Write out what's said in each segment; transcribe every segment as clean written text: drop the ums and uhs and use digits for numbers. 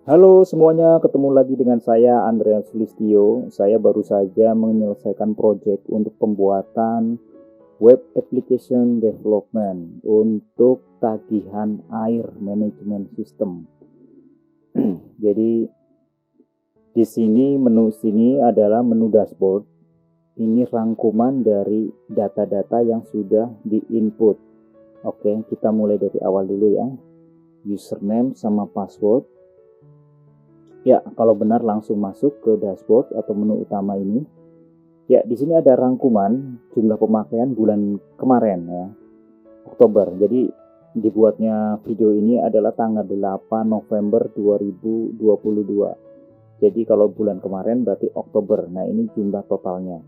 Halo semuanya, ketemu lagi dengan saya Andreas Listio. Saya baru saja menyelesaikan proyek untuk pembuatan web application development untuk tagihan air management system. Jadi di sini menu sini adalah menu dashboard. Ini rangkuman dari data-data yang sudah di-input. Oke, kita mulai dari awal dulu ya. Username sama password. Ya, kalau benar langsung masuk ke dashboard atau menu utama ini. Ya, di sini ada rangkuman jumlah pemakaian bulan kemarin ya, Oktober. Jadi dibuatnya video ini adalah tanggal 8 November 2022. Jadi kalau bulan kemarin berarti Oktober. Nah, ini jumlah totalnya.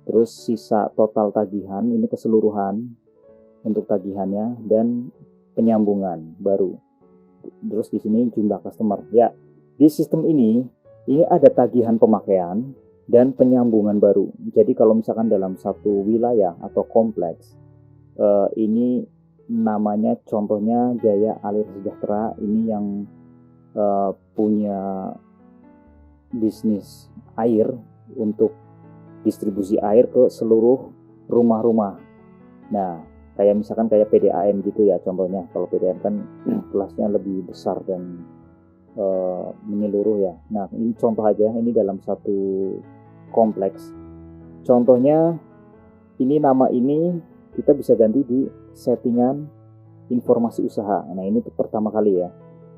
Terus sisa total tagihan ini keseluruhan untuk tagihannya dan penyambungan baru. Terus di sini jumlah customer. Ya, di sistem ini ada tagihan pemakaian dan penyambungan baru. Jadi kalau misalkan dalam satu wilayah atau kompleks, ini namanya contohnya Jaya Alir Sejahtera, ini yang punya bisnis air untuk distribusi air ke seluruh rumah-rumah. Nah, kayak misalkan kayak PDAM gitu ya contohnya. Kalau PDAM kan kelasnya lebih besar dan menyeluruh ya. Nah, ini contoh aja, ini dalam satu kompleks. Contohnya ini nama ini kita bisa ganti di settingan informasi usaha. Nah, ini untuk pertama kali ya.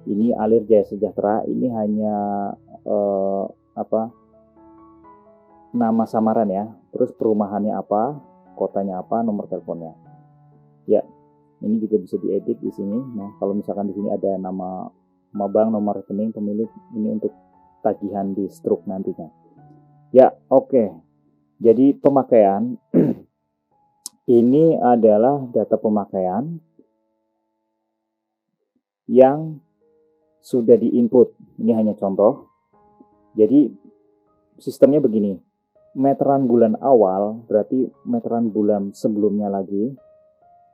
Ini Alir Jaya Sejahtera, ini hanya nama samaran ya. Terus perumahannya apa, kotanya apa, nomor teleponnya. Ya, ini juga bisa diedit di sini. Nah, kalau misalkan di sini ada nama bank, nomor rekening, pemilik, ini untuk tagihan di struk nantinya. Ya, oke. Jadi pemakaian ini adalah data pemakaian yang sudah di-input. Ini hanya contoh. Jadi sistemnya begini. Meteran bulan awal berarti meteran bulan sebelumnya lagi.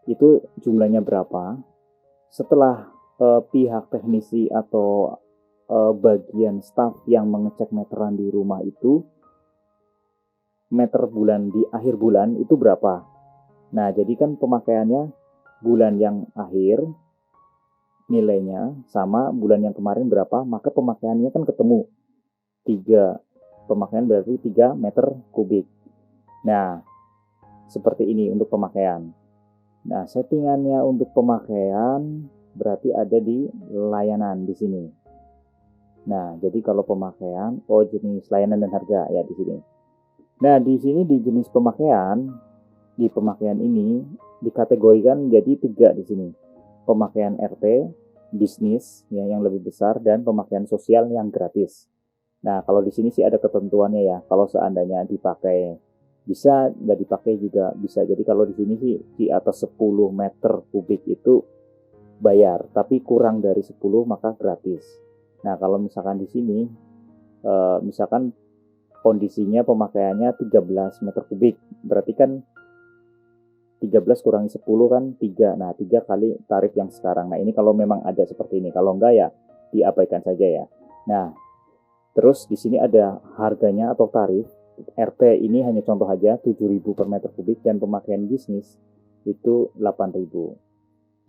Itu jumlahnya berapa? Setelah pihak teknisi atau bagian staff yang mengecek meteran di rumah itu, meter bulan di akhir bulan itu berapa. Nah, jadi kan pemakaiannya bulan yang akhir nilainya sama bulan yang kemarin berapa, maka pemakaiannya kan ketemu 3. Pemakaian berarti 3 meter kubik. Nah, seperti ini untuk pemakaian. Nah, settingannya untuk pemakaian berarti ada di layanan di sini. Nah, jadi kalau pemakaian, jenis layanan dan harga ya di sini. Nah, di sini di jenis pemakaian, di pemakaian ini dikategorikan jadi 3 di sini. Pemakaian RT, bisnis ya, yang lebih besar, dan pemakaian sosial yang gratis. Nah, kalau di sini sih ada ketentuannya ya. Kalau seandainya dipakai bisa, nggak dipakai juga bisa. Jadi kalau di sini sih di atas 10 meter kubik itu bayar, tapi kurang dari 10 maka gratis. Nah, kalau misalkan di sini misalkan kondisinya pemakaiannya 13 meter kubik, berarti kan 13 kurangi 10 kan 3. Nah, 3 kali tarif yang sekarang. Nah, ini kalau memang ada seperti ini. Kalau enggak ya diabaikan saja ya. Nah, terus di sini ada harganya atau tarif. RT ini hanya contoh aja 7.000 per meter kubik, dan pemakaian bisnis itu 8.000.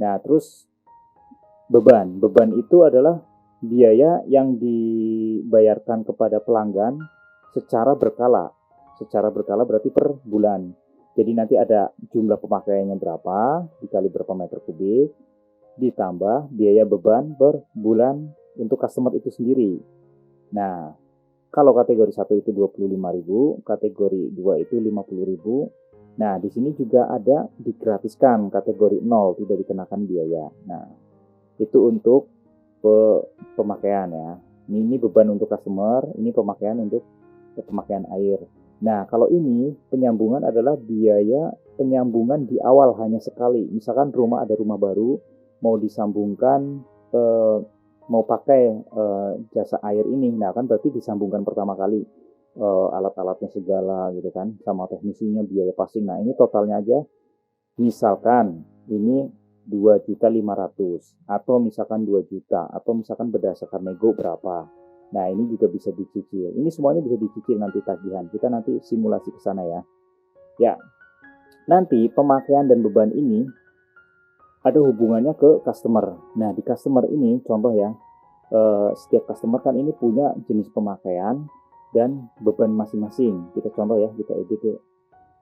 Nah, terus beban itu adalah biaya yang dibayarkan kepada pelanggan secara berkala berarti per bulan. Jadi nanti ada jumlah pemakaiannya berapa dikali berapa meter kubik ditambah biaya beban per bulan untuk customer itu sendiri. Nah, kalau kategori 1 itu 25.000, kategori 2 itu 50.000. Nah, di sini juga ada digratiskan kategori 0, tidak dikenakan biaya. Nah, itu untuk pemakaian ya. Ini beban untuk customer, ini pemakaian untuk pemakaian air. Nah, kalau ini penyambungan adalah biaya penyambungan di awal hanya sekali. Misalkan ada rumah baru, mau disambungkan, mau pakai jasa air ini, nah kan berarti disambungkan pertama kali alat-alatnya segala gitu kan, sama teknisinya, biaya passing. Nah, ini totalnya aja misalkan ini 2.500.000 atau misalkan 2 juta atau misalkan berdasarkan nego berapa. Nah, ini juga bisa dicicil. Ini semuanya bisa dicicil nanti tagihan. Kita nanti simulasi ke sana ya. Ya, nanti pemakaian dan beban ini ada hubungannya ke customer. Nah, di customer ini contoh ya, setiap customer kan ini punya jenis pemakaian dan beban masing-masing. Kita contoh ya, kita edit ya.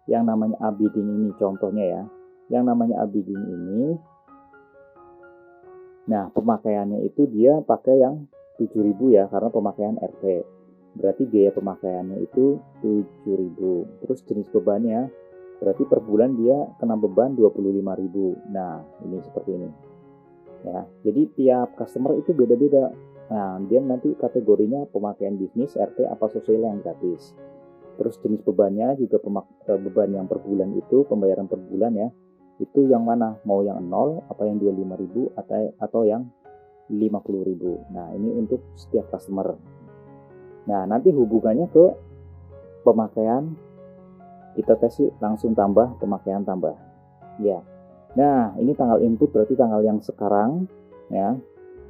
Yang namanya Abidin ini contohnya ya. Yang namanya Abidin ini, nah pemakaiannya itu dia pakai yang 7.000 ya, karena pemakaian RT. Berarti biaya pemakaiannya itu 7.000. Terus jenis bebannya, berarti per bulan dia kena beban 25.000. Nah, ini seperti ini. Ya, jadi tiap customer itu beda-beda. Nah, dia nanti kategorinya pemakaian bisnis, RT, apa sosial yang gratis. Terus jenis bebannya juga beban yang per bulan itu, pembayaran per bulan ya. Itu yang mana? Mau yang 0, apa yang 25.000 atau yang 50.000. Nah, ini untuk setiap customer. Nah, nanti hubungannya ke pemakaian, kita tes yuk, langsung tambah pemakaian tambah. Ya. Nah, ini tanggal input berarti tanggal yang sekarang ya.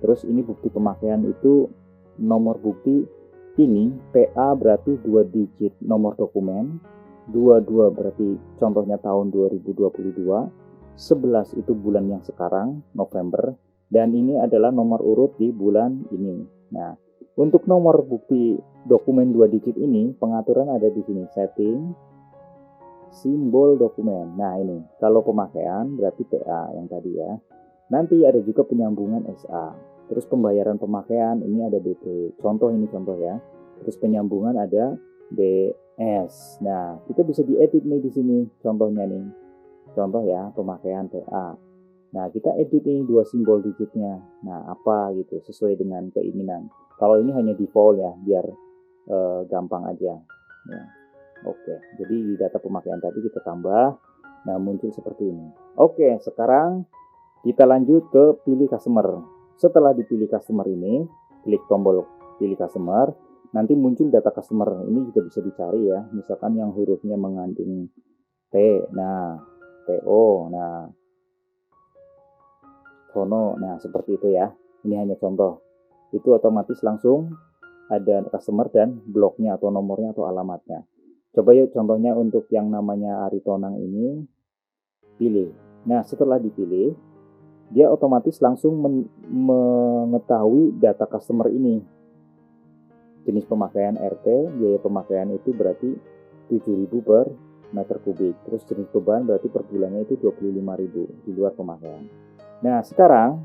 Terus ini bukti pemakaian itu nomor bukti ini PA berarti 2 digit nomor dokumen, 22 berarti contohnya tahun 2022, 11 itu bulan yang sekarang November, dan ini adalah nomor urut di bulan ini. Nah, untuk nomor bukti dokumen 2 digit ini pengaturan ada di sini, setting simbol dokumen. Nah, ini kalau pemakaian berarti PA yang tadi ya. Nanti ada juga penyambungan SA. Terus pembayaran pemakaian ini ada BP. Contoh ini contoh ya. Terus penyambungan ada BS. Nah, kita bisa diedit nih di sini contohnya nih. Contoh ya, pemakaian PA. Nah, kita edit ini 2 simbol digitnya. Nah, apa gitu sesuai dengan keinginan. Kalau ini hanya default ya, biar gampang aja. Ya. Oke, jadi di data pemakaian tadi kita tambah. Nah, muncul seperti ini. Oke, sekarang kita lanjut ke pilih customer. Setelah dipilih customer ini, klik tombol pilih customer, nanti muncul data customer. Ini juga bisa dicari ya, misalkan yang hurufnya mengandung T, nah TO, nah Tono, nah seperti itu ya. Ini hanya contoh. Itu otomatis langsung ada customer dan bloknya atau nomornya atau alamatnya. Coba yuk contohnya untuk yang namanya Aritonang ini, pilih. Nah, setelah dipilih, dia otomatis langsung mengetahui data customer ini. Jenis pemakaian RT, biaya pemakaian itu berarti 7.000 per meter kubik. Terus jenis beban berarti per bulannya itu 25.000 di luar pemakaian. Nah, sekarang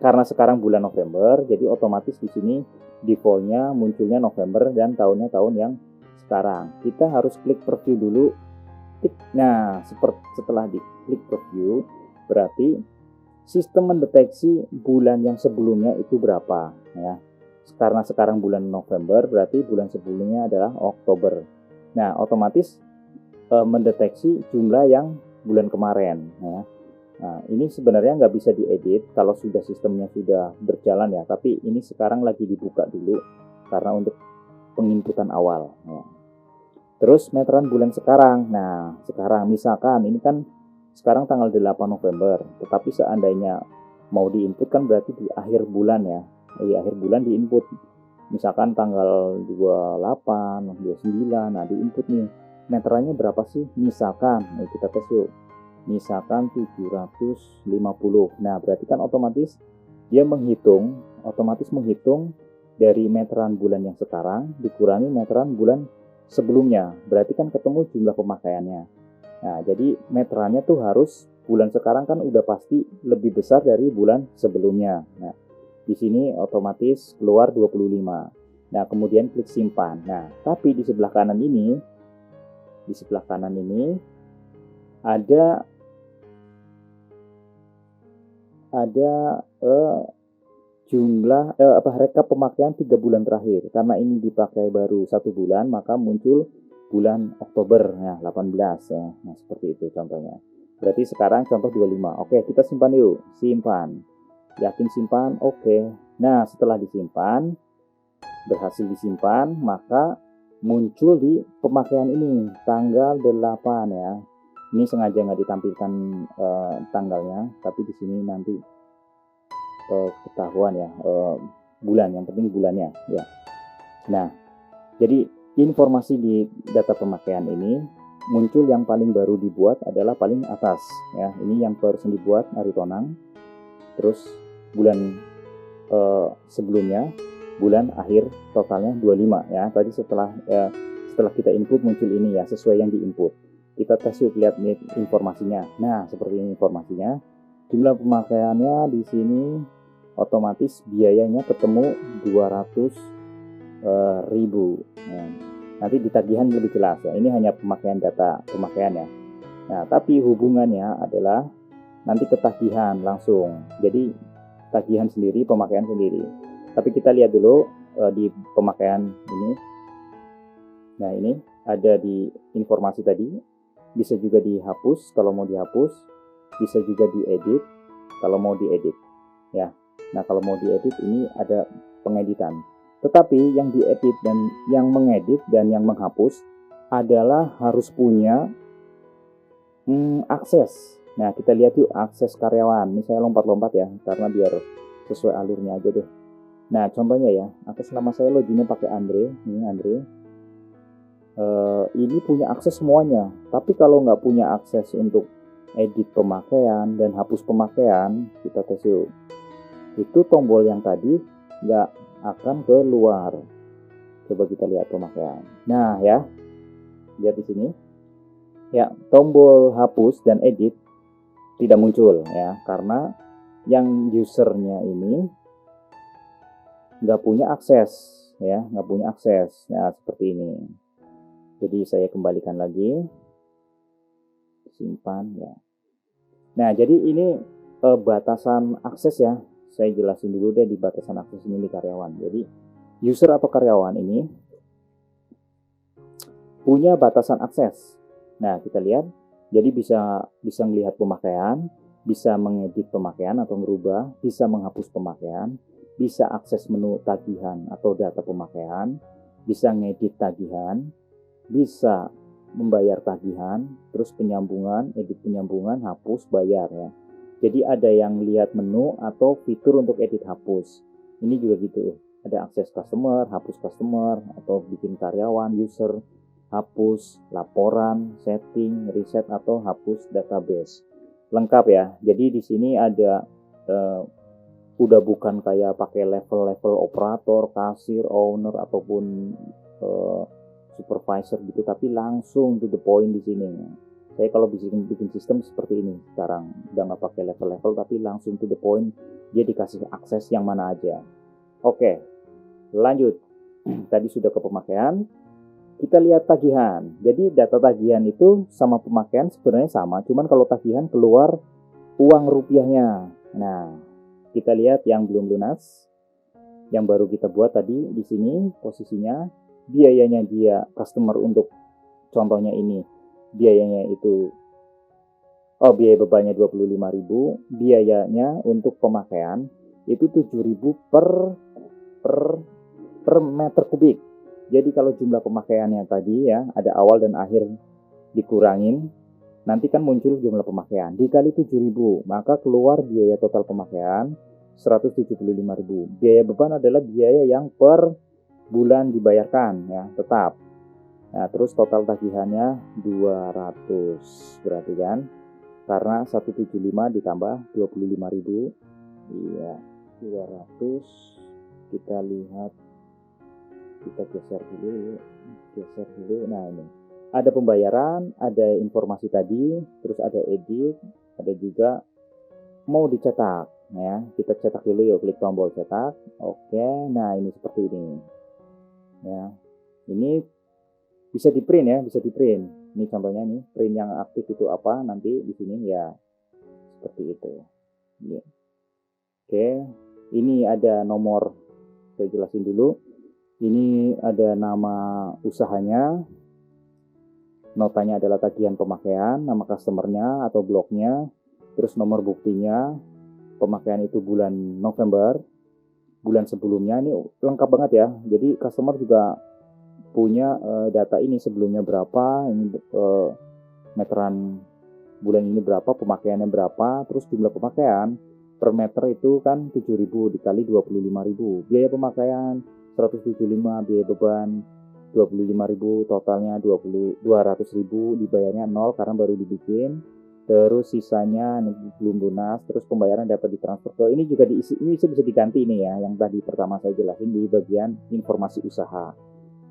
karena sekarang bulan November, jadi otomatis di sini defaultnya munculnya November dan tahunnya tahun yang sekarang. Kita harus klik preview dulu. Nah, setelah diklik preview, berarti sistem mendeteksi bulan yang sebelumnya itu berapa ya. Karena sekarang bulan November, berarti bulan sebelumnya adalah Oktober. Nah, otomatis mendeteksi jumlah yang bulan kemarin ya. Nah, ini sebenarnya nggak bisa diedit kalau sudah sistemnya sudah berjalan ya, tapi ini sekarang lagi dibuka dulu karena untuk penginputan awal ya. Terus meteran bulan sekarang. Nah, sekarang misalkan ini kan sekarang tanggal 8 November, tetapi seandainya mau diinput kan berarti di akhir bulan ya. Di akhir bulan diinput. Misalkan tanggal 28, 29, nah diinput nih. Meterannya berapa sih? Misalkan, nah kita tes yuk. Misalkan 750. Nah, berarti kan otomatis dia otomatis menghitung dari meteran bulan yang sekarang dikurangi meteran bulan sebelumnya. Berarti kan ketemu jumlah pemakaiannya. Nah, jadi meterannya tuh harus bulan sekarang kan udah pasti lebih besar dari bulan sebelumnya. Nah, di sini otomatis keluar 25. Nah, kemudian klik simpan. Nah, tapi di sebelah kanan ini ada jumlah rekap pemakaian 3 bulan terakhir. Karena ini dipakai baru 1 bulan, maka muncul bulan Oktober ya, 18 ya. Nah, seperti itu contohnya. Berarti sekarang contoh 25. Oke, kita simpan yuk. Simpan. Yakin simpan? Oke. Nah, setelah disimpan, berhasil disimpan, maka muncul di pemakaian ini tanggal 8 ya. Ini sengaja nggak ditampilkan tanggalnya, tapi di sini nanti ketahuan ya bulan, yang penting bulannya ya. Nah, jadi informasi di data pemakaian ini muncul yang paling baru dibuat adalah paling atas ya. Ini yang baru dibuat Aritonang. Terus bulan sebelumnya, bulan akhir totalnya 25 ya. Tadi setelah kita input muncul ini ya, sesuai yang diinput. Kita tes yuk, lihat nih informasinya. Nah, seperti ini informasinya. Jumlah pemakaiannya di sini otomatis biayanya ketemu 200.000. Nah, nanti di tagihan lebih jelas ya. Ini hanya pemakaian data pemakaiannya. Nah, tapi hubungannya adalah nanti ketagihan langsung. Jadi tagihan sendiri, pemakaian sendiri. Tapi kita lihat dulu di pemakaian ini. Nah, ini ada di informasi tadi. Bisa juga dihapus kalau mau dihapus. Bisa juga diedit kalau mau diedit. Ya. Nah, kalau mau diedit ini ada pengeditan. Tetapi yang diedit dan yang mengedit dan yang menghapus adalah harus punya akses. Nah, kita lihat yuk akses karyawan. Ini saya lompat-lompat ya, karena biar sesuai alurnya aja deh. Nah, contohnya ya, atas nama saya loginnya pakai Andre. Ini Andre. Ini punya akses semuanya. Tapi kalau nggak punya akses untuk edit pemakaian dan hapus pemakaian, kita tes yuk. Itu tombol yang tadi nggak akan keluar. Coba kita lihat pemakaian. Nah ya, lihat di sini. Ya, tombol hapus dan edit tidak muncul ya, karena yang usernya ini nggak punya akses ya, nggak punya akses. Nah, seperti ini. Jadi saya kembalikan lagi, simpan ya. Nah, jadi ini batasan akses ya. Saya jelasin dulu deh di batasan akses ini di karyawan. Jadi user atau karyawan ini punya batasan akses. Nah, kita lihat. Jadi bisa melihat pemakaian, bisa mengedit pemakaian atau merubah, bisa menghapus pemakaian, bisa akses menu tagihan atau data pemakaian, bisa ngedit tagihan, bisa membayar tagihan, terus penyambungan, edit penyambungan, hapus, bayar ya. Jadi ada yang lihat menu atau fitur untuk edit hapus. Ini juga gitu. Ada akses customer, hapus customer, atau bikin karyawan, user, hapus, laporan, setting, reset, atau hapus database. Lengkap ya. Jadi di sini ada udah bukan kayak pakai level-level operator, kasir, owner, ataupun supervisor gitu, tapi langsung to the point di sini. Saya kalau bikin sistem seperti ini sekarang, udah nggak pakai level-level tapi langsung to the point, dia dikasih akses yang mana aja. Oke, lanjut. Tadi sudah ke pemakaian, kita lihat tagihan. Jadi data tagihan itu sama pemakaian sebenarnya sama, cuman kalau tagihan keluar uang rupiahnya. Nah, kita lihat yang belum lunas, yang baru kita buat tadi di sini posisinya. Biayanya dia customer untuk contohnya ini, biayanya itu biaya bebannya 25.000, biayanya untuk pemakaian itu 7.000 per meter kubik. Jadi kalau jumlah pemakaiannya tadi ya, ada awal dan akhir dikurangin, nanti kan muncul jumlah pemakaian dikali 7.000, maka keluar biaya total pemakaian 175.000. Biaya beban adalah biaya yang per bulan dibayarkan ya, tetap. Nah, terus total tagihannya 200 berarti kan, karena 175 ditambah 25.000, iya 200. Kita lihat, kita geser dulu. Nah, ini ada pembayaran, ada informasi tadi, terus ada edit, ada juga mau dicetak ya. Kita cetak dulu yuk, klik tombol cetak. Oke, nah ini seperti ini ya. Ini bisa di print ya, bisa di print. Ini contohnya nih, print yang aktif itu apa nanti di sini ya, seperti itu ya. Oke, ini ada nomor, saya jelasin dulu. Ini ada nama usahanya, notanya adalah tagihan pemakaian, nama customernya atau blognya, terus nomor buktinya, pemakaian itu bulan November, bulan sebelumnya. Ini lengkap banget ya. Jadi customer juga punya data ini sebelumnya berapa, ini meteran bulan ini berapa, pemakaiannya berapa, terus jumlah pemakaian per meter itu kan 7.000 dikali 25.000, biaya pemakaian 175, biaya beban 25.000, totalnya 200.000, dibayarnya 0 karena baru dibikin, terus sisanya belum lunas, terus pembayaran dapat ditransfer ke ini juga diisi, ini bisa diganti ini ya, yang tadi pertama saya jelasin di bagian informasi usaha.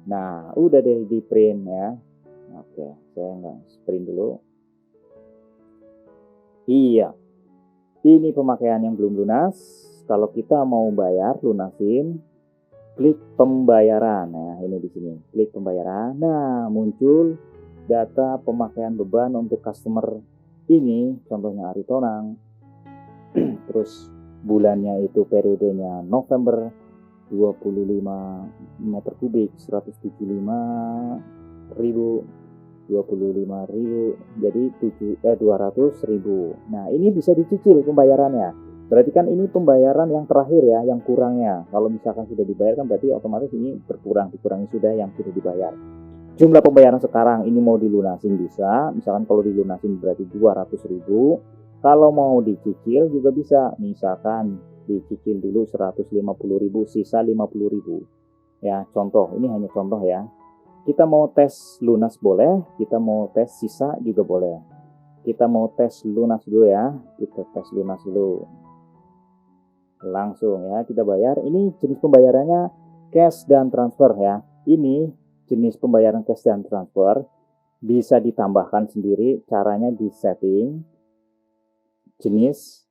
Nah, udah deh di print ya. Oke, saya nggak print dulu. Iya, ini pemakaian yang belum lunas. Kalau kita mau bayar, lunasin, klik pembayaran. Nah, ini di sini, klik pembayaran. Nah, muncul data pemakaian beban untuk customer ini, contohnya Aritonang. Terus bulannya itu periodenya November, 25 meter kubik, 175.000, 25.000, jadi 200.000. Nah, ini bisa dicicil pembayarannya. Berarti kan ini pembayaran yang terakhir ya, yang kurangnya. Kalau misalkan sudah dibayar kan berarti otomatis ini dikurangi sudah yang sudah dibayar. Jumlah pembayaran sekarang ini mau dilunasin bisa, misalkan kalau dilunasin berarti 200.000. Kalau mau dicicil juga bisa, misalkan dicicil dulu 150.000, sisa 50.000. Ya, contoh, ini hanya contoh ya. Kita mau tes lunas boleh, kita mau tes sisa juga boleh. Kita mau tes lunas dulu ya, kita tes lunas dulu. Langsung ya, kita bayar. Ini jenis pembayarannya cash dan transfer ya. Ini jenis pembayaran cash dan transfer. Bisa ditambahkan sendiri, caranya di setting jenis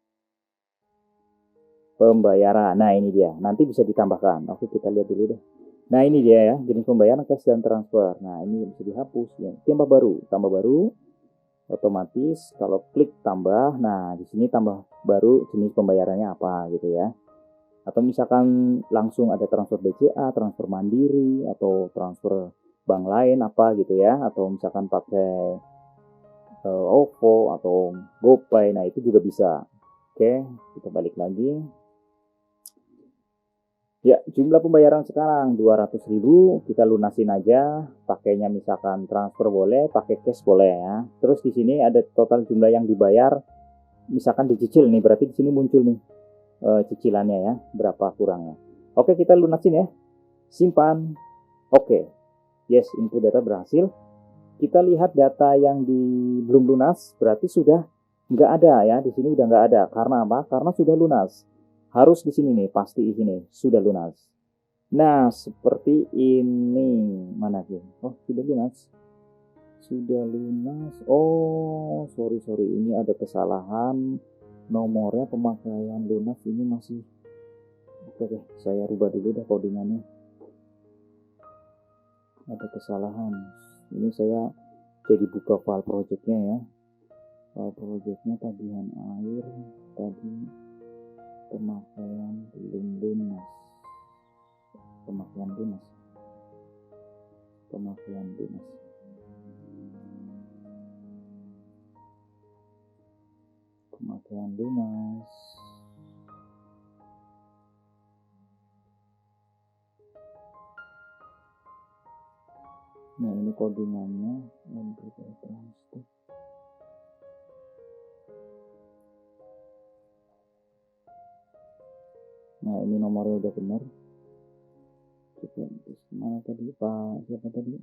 pembayaran. Nah, ini dia. Nanti bisa ditambahkan. Oke, kita lihat dulu deh. Nah, ini dia ya, jenis pembayaran cash dan transfer. Nah, ini bisa dihapus ya. Tambah baru. Otomatis kalau klik tambah, nah di sini tambah baru jenis pembayarannya apa gitu ya. Atau misalkan langsung ada transfer BCA, transfer mandiri, atau transfer bank lain apa gitu ya. Atau misalkan pakai OVO atau GoPay, nah itu juga bisa. Oke, kita balik lagi. Ya, jumlah pembayaran sekarang 200.000, kita lunasin aja. Pakainya misalkan transfer boleh, pakai cash boleh ya. Terus di sini ada total jumlah yang dibayar, misalkan dicicil nih, berarti di sini muncul nih cicilannya ya, berapa kurangnya. Oke, kita lunasin ya. Simpan. Oke. Yes, input data berhasil. Kita lihat data yang belum lunas, berarti sudah nggak ada ya. Di sini udah nggak ada. Karena apa? Karena sudah lunas. Harus di sini nih, pasti di sini sudah lunas. Nah, seperti ini. Mana sih? Oh, sudah lunas. Sudah lunas. Oh, sorry. Ini ada kesalahan. Nomornya pemakaian lunas ini masih. Oke, saya rubah dulu deh codingannya. Ada kesalahan. Ini saya jadi buka file projectnya ya. File projectnya tagihan air. Tadi pemakaian belum lunas. Pemakaian lunas. Nah, ini codingannya. Nah, ini nomornya udah benar. Coba mana tadi Pak? Siapa tadi?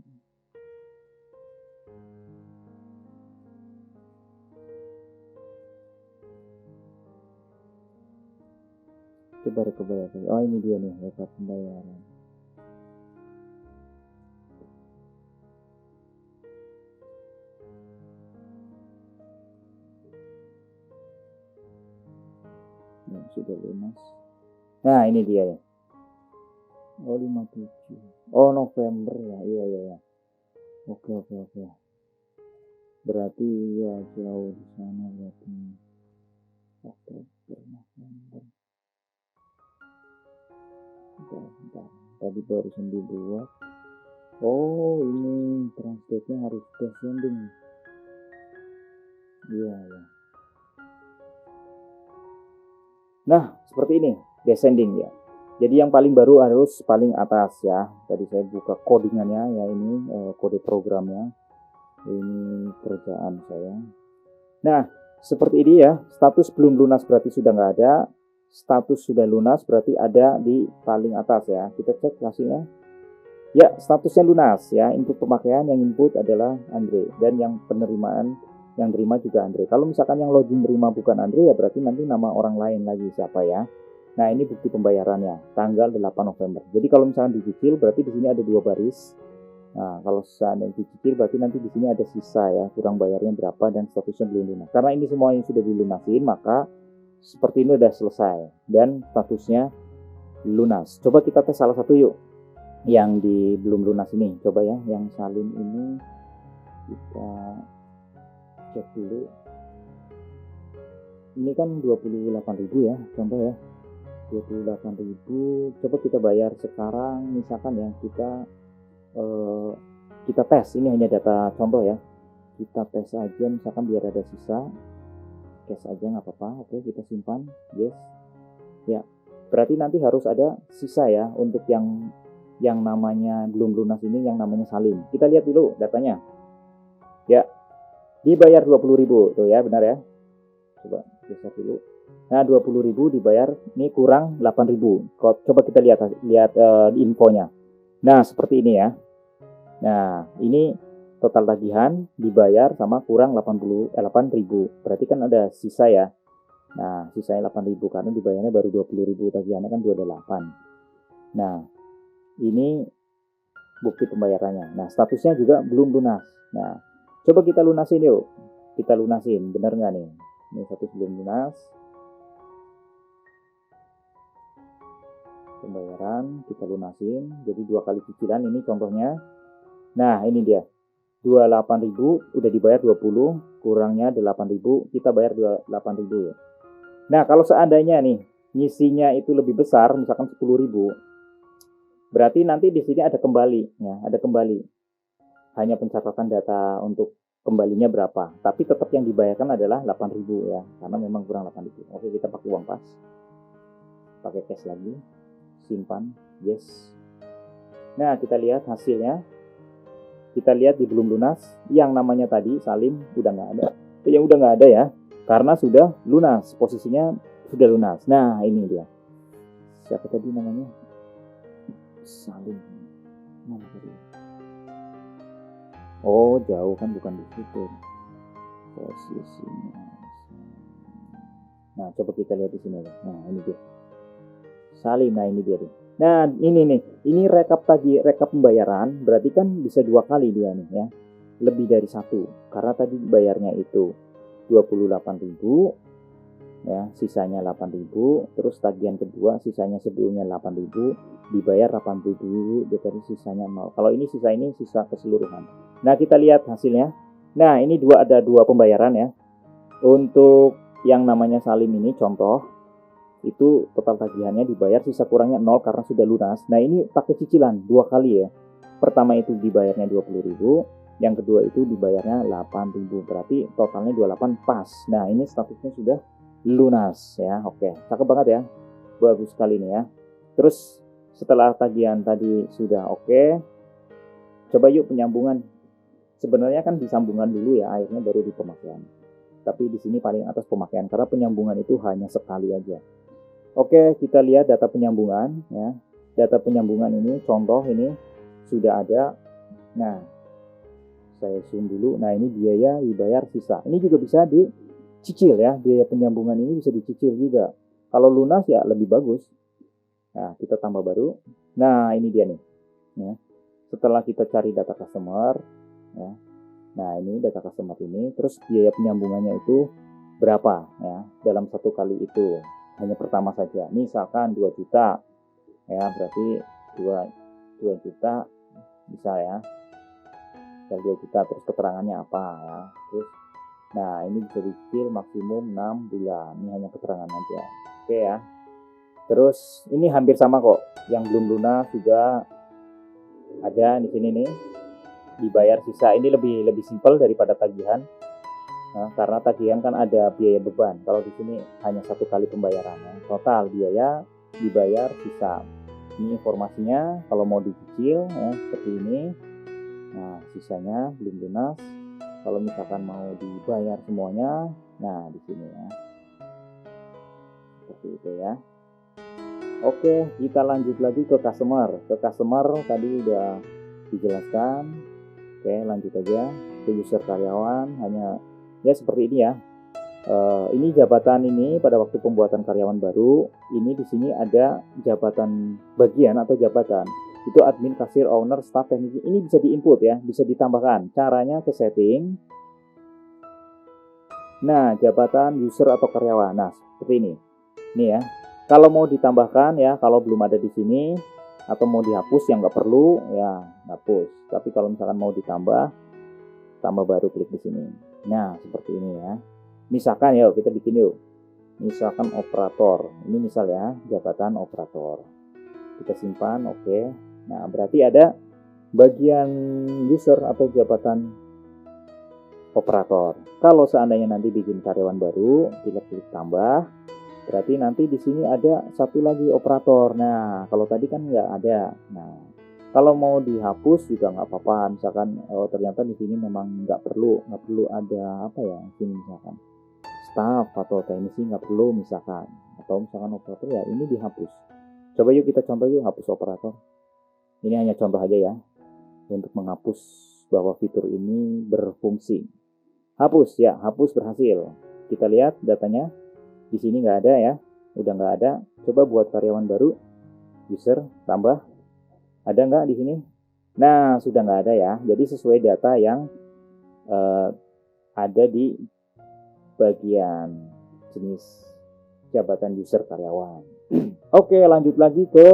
Coba ya. Oh, ini dia nih, rekap pembayaran. Ya, sudah lunas. Nah, ini dia ya. Oh, 57. Oh, November ya. Iya. Oke. Berarti ya jauh di sana berarti. Oktober, November. Bentar. Tadi barusan dibuat. Oh, ini translate-nya harus descending. Iya. Nah, seperti ini, descending ya. Jadi yang paling baru harus paling atas ya. Tadi saya buka codingannya ya, ini kode programnya. Ini kerjaan saya. Nah, seperti ini ya, status belum lunas berarti sudah nggak ada, status sudah lunas berarti ada di paling atas ya. Kita cek hasilnya. Ya, statusnya lunas ya. Input pemakaian yang input adalah Andre dan yang penerimaan yang terima juga Andre. Kalau misalkan yang login terima bukan Andre ya berarti nanti nama orang lain lagi siapa ya. Nah, ini bukti pembayarannya tanggal 8 November. Jadi kalau misalkan dicicil berarti di sini ada 2 baris. Nah, kalau seandainya dicicil berarti nanti di sini ada sisa ya, kurang bayarnya berapa dan statusnya belum lunas. Karena ini semua yang sudah dilunasin, maka seperti ini udah selesai dan statusnya lunas. Coba kita tes salah satu yuk. Yang di belum lunas ini, coba ya, yang salin ini kita cek dulu. Ini kan 28.000 ya, contoh ya. 28.000, coba kita bayar sekarang misalkan ya, kita tes, ini hanya data contoh ya, kita tes aja misalkan biar ada sisa, cash aja nggak apa-apa. Oke, kita simpan, yes ya. Berarti nanti harus ada sisa ya untuk yang namanya belum lunas ini, yang namanya salin. Kita lihat dulu datanya ya, dibayar 20.000 tuh ya, benar ya. Coba geser dulu. Nah, 20.000 dibayar, ini kurang 8.000. Coba kita lihat infonya. Nah, seperti ini ya. Nah, ini total tagihan dibayar sama kurang 8.000. Berarti kan ada sisa ya. Nah, sisanya 8.000 karena dibayarnya baru 20.000, tagihannya kan 28. Nah, ini bukti pembayarannya. Nah, statusnya juga belum lunas. Nah, coba kita lunasin yuk. Kita lunasin, bener nggak nih? Ini status belum lunas. Pembayaran kita lunasin, jadi 2 kali cicilan ini contohnya. Nah, ini dia. 28.000 udah dibayar 20, kurangnya 8.000, kita bayar 28.000. Nah, kalau seandainya nih ngisinya itu lebih besar, misalkan 10.000, berarti nanti di sini ada kembali ya, ada kembali. Hanya pencatatan data untuk kembalinya berapa, tapi tetap yang dibayarkan adalah 8.000 ya, karena memang kurang 8.000. Oke, kita pakai uang pas. Pakai cash lagi. Simpan, yes. Nah, kita lihat hasilnya. Kita lihat di belum lunas, yang namanya tadi Salim udah nggak ada. Yang udah nggak ada ya, karena sudah lunas, posisinya sudah lunas. Nah, ini dia. Siapa tadi namanya? Salim. Mana tadi? Oh, jauh kan, bukan di situ. Posisinya. Nah, coba kita lihat di sini. Nah, ini dia. Salim, nah ini dia nih. Nah, ini rekap pembayaran, berarti kan bisa 2 kali dia nih ya. Lebih dari 1. Karena tadi bayarnya itu 28.000 ya, sisanya 8.000, terus tagihan kedua sisanya sebelumnya 8.000, dibayar 80.000, jadi sisanya 0. Kalau ini sisa keseluruhan. Nah, kita lihat hasilnya. Nah, ini ada dua pembayaran ya. Untuk yang namanya Salim ini contoh, itu total tagihannya dibayar, sisa kurangnya 0 karena sudah lunas. Nah, ini pakai cicilan 2 kali ya. Pertama itu dibayarnya 20.000, yang kedua itu dibayarnya 8.000, berarti totalnya 28 pas. Nah, ini statusnya sudah lunas ya. Oke, cakep banget ya, bagus sekali nih ya. Terus setelah tagihan tadi sudah oke, coba yuk penyambungan. Sebenarnya kan disambungan dulu ya, akhirnya baru di pemakaian. Tapi di sini paling atas pemakaian karena penyambungan itu hanya sekali aja. Oke, kita lihat data penyambungan ya. Data penyambungan ini contoh ini sudah ada. Nah, saya zoom dulu. Nah, ini biaya dibayar sisa. Ini juga bisa dicicil ya. Biaya penyambungan ini bisa dicicil juga. Kalau lunas ya lebih bagus. Nah, kita tambah baru. Nah, ini dia nih. Ya. Setelah kita cari data customer ya. Nah, ini data customer ini, terus biaya penyambungannya itu berapa ya dalam satu kali itu. Hanya pertama saja, misalkan 2 juta ya, berarti 2 juta bisa ya, 2 juta, terus keterangannya apa ya, terus nah ini bisa dicicil maksimum 6 bulan, ini hanya keterangan aja. Oke ya, terus ini hampir sama kok, yang belum lunas juga ada di sini nih, dibayar sisa. Ini lebih simpel daripada tagihan. Nah, karena tagihan kan ada biaya beban. Kalau di sini hanya 1 kali pembayarannya. Total biaya dibayar sisa. Ini informasinya kalau mau dicicil ya seperti ini. Nah, sisanya belum lunas. Kalau misalkan mau dibayar semuanya, nah di sini ya. Seperti itu ya. Oke, kita lanjut lagi ke customer. Ke customer tadi udah dijelaskan. Oke, lanjut aja ke user karyawan. Hanya ya seperti ini ya. Ini jabatan ini pada waktu pembuatan karyawan baru. Ini di sini ada jabatan bagian atau jabatan. Itu admin, kasir, owner, staff, teknisi. Ini bisa diinput ya, bisa ditambahkan. Caranya ke setting. Nah, jabatan user atau karyawan. Nah, seperti ini. Ini ya. Kalau mau ditambahkan ya, kalau belum ada di sini atau mau dihapus yang nggak perlu ya hapus. Tapi kalau misalkan mau ditambah, tambah baru klik di sini. Nah, seperti ini ya. Misalkan yuk kita bikin yuk. Misalkan operator. Ini misal ya, jabatan operator. Kita simpan, oke. Nah, berarti ada bagian user atau jabatan operator. Kalau seandainya nanti bikin karyawan baru, kita klik tambah. Berarti nanti di sini ada satu lagi operator. Nah, kalau tadi kan nggak ada. Nah, kalau mau dihapus juga nggak apa-apa. Misalkan ternyata di sini memang nggak perlu ada apa ya? Sini misalkan staff atau teknisi nggak perlu misalkan. Atau misalkan operator ya ini dihapus. Coba yuk kita contoh yuk hapus operator. Ini hanya contoh aja ya untuk menghapus bahwa fitur ini berfungsi. Hapus ya, hapus berhasil. Kita lihat datanya. Di sini nggak ada ya, udah nggak ada. Coba buat karyawan baru, user tambah, ada nggak di sini? Nah, sudah nggak ada ya. Jadi sesuai data yang ada di bagian jenis jabatan user karyawan. Oke, lanjut lagi ke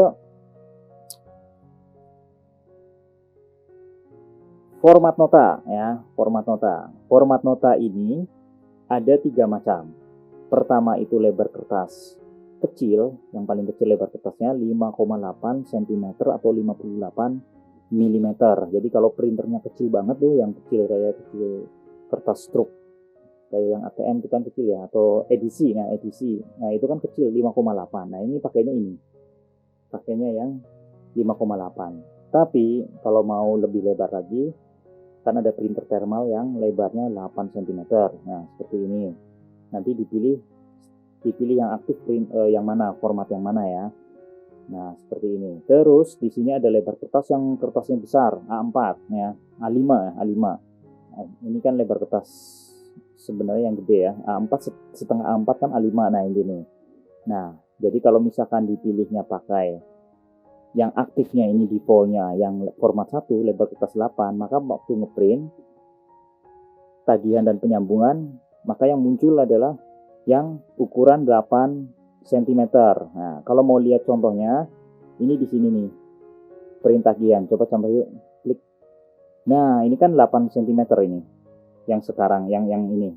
format nota ya. Format nota ini ada 3 macam. Pertama itu lebar kertas kecil, yang paling kecil lebar kertasnya 5,8 cm atau 58 mm. Jadi kalau printernya kecil banget tuh, yang kecil kayak kecil kertas struk, kayak yang ATM itu kan kecil ya, atau edisi. Nah itu kan kecil 5,8. Nah ini pakainya yang 5,8. Tapi kalau mau lebih lebar lagi, kan ada printer thermal yang lebarnya 8 cm. Nah seperti ini. Nanti dipilih yang aktif yang mana, format yang mana ya. Nah, seperti ini. Terus di sini ada lebar kertas yang kertasnya besar, A4 ya, A5 ya, A5. Nah, ini kan lebar kertas sebenarnya yang gede ya. A4 setengah A4 kan A5. Nah, ini nih. Nah, jadi kalau misalkan dipilihnya pakai yang aktifnya ini defaultnya yang format 1 lebar kertas 8, maka waktu ngeprint tagihan dan penyambungan, maka yang muncul adalah yang ukuran 8 cm. Nah, kalau mau lihat contohnya, ini di sini nih, print tagihan. Coba contoh yuk, klik. Nah, ini kan 8 cm ini, yang sekarang, yang ini.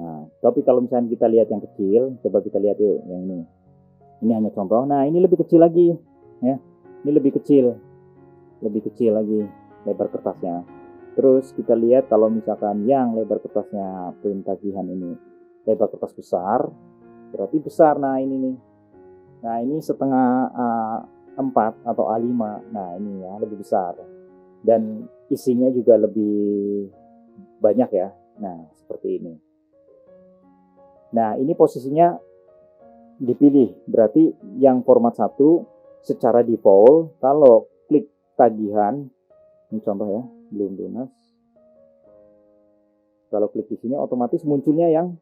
Nah, tapi kalau misalnya kita lihat yang kecil, coba kita lihat yuk, yang ini. Ini hanya contoh. Nah, ini lebih kecil lagi, ya. Ini lebih kecil lagi lebar kertasnya. Terus kita lihat kalau misalkan yang lebar kertasnya print tagihan ini lebar kertas besar, berarti besar. Nah ini nih. Nah ini setengah A4 atau A5. Nah ini ya lebih besar. Dan isinya juga lebih banyak ya. Nah seperti ini. Nah ini posisinya dipilih. Berarti yang format 1 secara default kalau klik tagihan, ini contoh ya, belum lunas. Kalau klik di sini otomatis munculnya yang